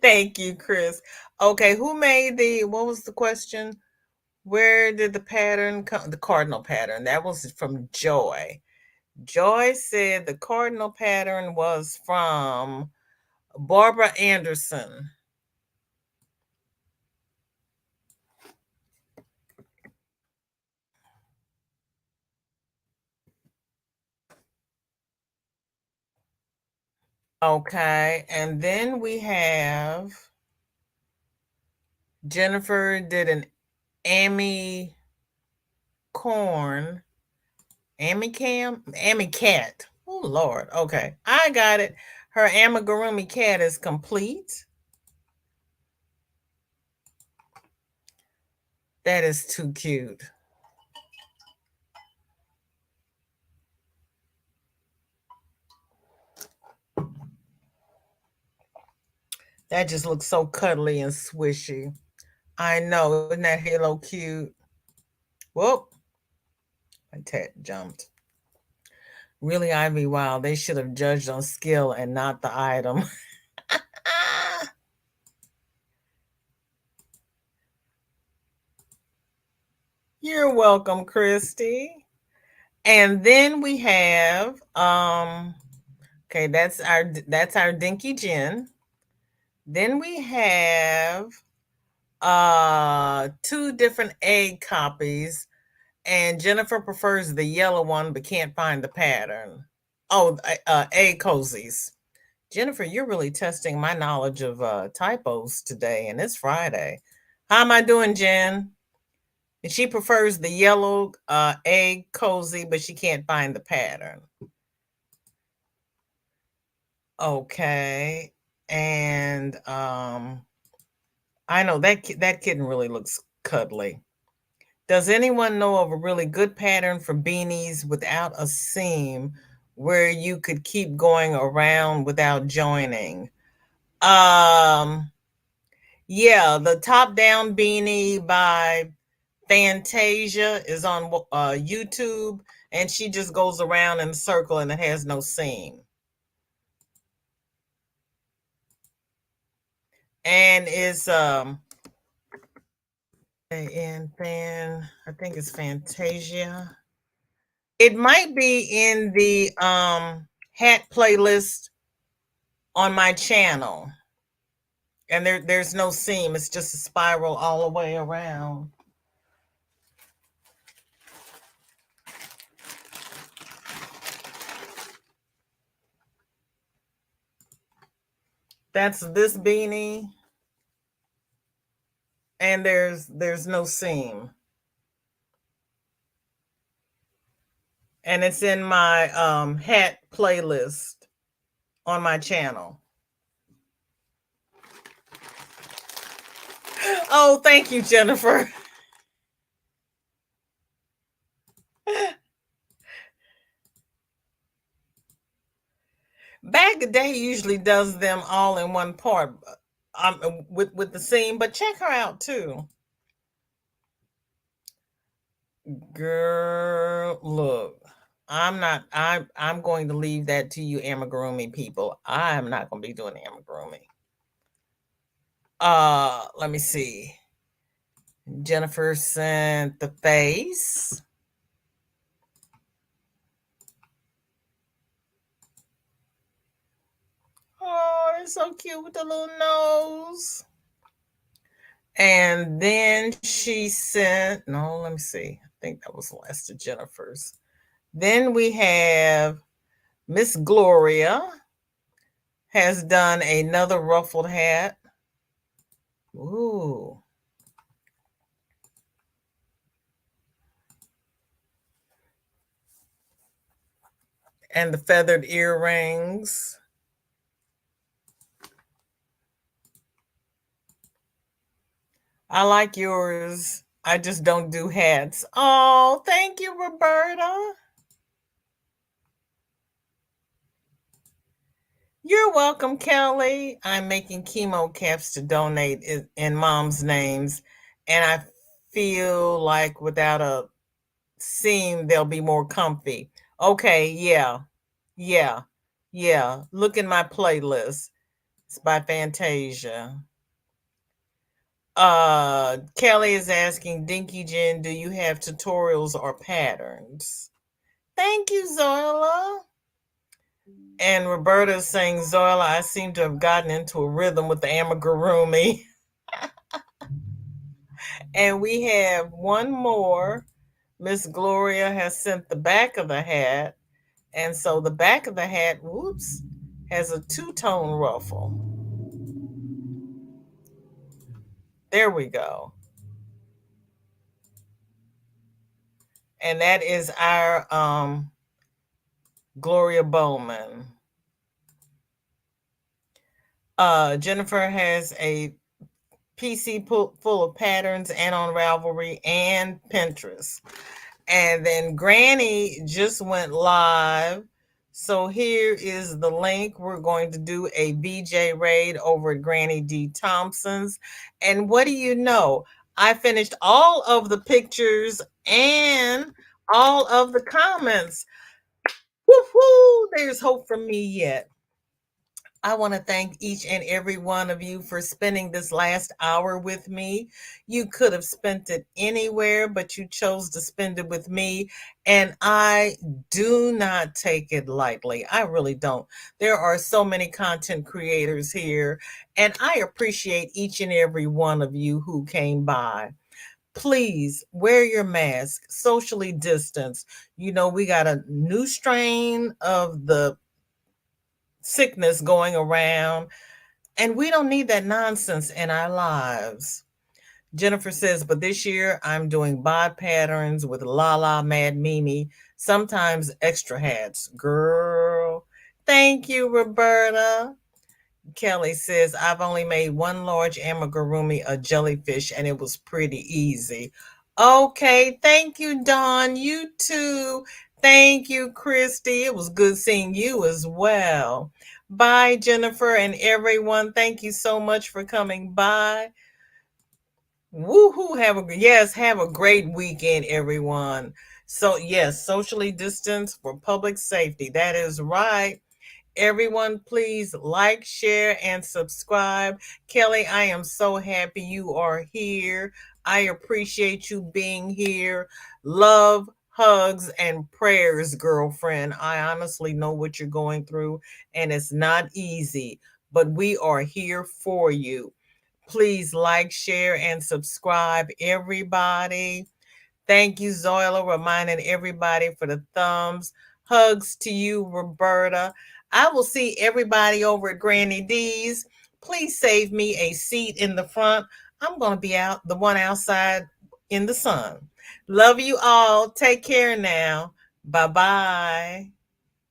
Thank you, Chris. Okay, who made what was the question? Where did the pattern come? The cardinal pattern. That was from Joy. Joy said the cardinal pattern was from Barbara Anderson. Okay, and then we have Jennifer did an Amy Corn, Amy Cam, Amy Cat. Oh Lord. Okay, I got it. Her amigurumi cat is complete. That is too cute. That just looks so cuddly and swishy. I know, isn't that halo cute? Whoop, my tat jumped. Really, Ivy, wow, they should have judged on skill and not the item. You're welcome, Christy. And then we have okay, that's our Dinky Gin. Then we have two different egg copies, and Jennifer prefers the yellow one but can't find the pattern. Oh, egg cozies. Jennifer, you're really testing my knowledge of typos today, and it's Friday. How am I doing, Jen? And she prefers the yellow egg cozy, but she can't find the pattern. Okay. And I know that kitten really looks cuddly. Does anyone know of a really good pattern for beanies without a seam where you could keep going around without joining? Yeah, the top down beanie by Fantasia is on YouTube, and she just goes around in a circle and it has no seam. And it's I think it's Fantasia. It might be in the hat playlist on my channel. And there's no seam. It's just a spiral all the way around. That's this beanie. And there's no seam. And it's in my hat playlist on my channel. Oh, thank you, Jennifer. Bag a Day usually does them all in one part with the seam, but check her out too. Girl, look, I'm going to leave that to you amigurumi people. I'm not going to be doing amigurumi. Let me see. Jennifer sent the face. Oh, it's so cute with the little nose. And then she sent, no, let me see. I think that was the last of Jennifer's. Then we have Miss Gloria has done another ruffled hat. Ooh. And the feathered earrings. I like yours. I just don't do hats. Oh, thank you, Roberta. You're welcome, Kelly. I'm making chemo caps to donate in mom's names, and I feel like without a seam, they'll be more comfy. Okay, yeah. Look in my playlist. It's by Fantasia. Kelly is asking, Dinky Jen, do you have tutorials or patterns? Thank you, Zoila. And Roberta is saying, Zoila, I seem to have gotten into a rhythm with the amigurumi. And we have one more. Miss Gloria has sent the back of the hat. And so the back of the hat, has a two-tone ruffle. There we go. And that is our Gloria Bowman. Jennifer has a PC full of patterns and on Ravelry and Pinterest. And then Granny just went live. So here is the link. We're going to do a VJ raid over at Granny D. Thompson's. And what do you know? I finished all of the pictures and all of the comments. Woohoo! There's hope for me yet. I want to thank each and every one of you for spending this last hour with me. You could have spent it anywhere, but you chose to spend it with me. And I do not take it lightly. I really don't. There are so many content creators here, and I appreciate each and every one of you who came by. Please wear your mask, socially distance. We got a new strain of the sickness going around, and we don't need that nonsense in our lives. Jennifer says, but this year I'm doing bod patterns with Lala Mad Mimi, sometimes extra hats. Girl, thank you, Roberta. Kelly says, I've only made one large amigurumi, a jellyfish, and it was pretty easy. Okay, thank you, Dawn. You too. Thank you, Christy. It was good seeing you as well. Bye, Jennifer and everyone. Thank you so much for coming by. Woohoo! Have a great weekend, everyone. So yes, socially distance for public safety. That is right. Everyone, please like, share, and subscribe. Kelly, I am so happy you are here. I appreciate you being here. Love, hugs, and prayers, girlfriend. I honestly know what you're going through, and it's not easy, but we are here for you. Please like, share, and subscribe, everybody. Thank you, Zoila, reminding everybody for the thumbs. Hugs to you, Roberta. I will see everybody over at Granny D's. Please save me a seat in the front. I'm going to be the one outside in the sun. Love you all. Take care now. Bye bye.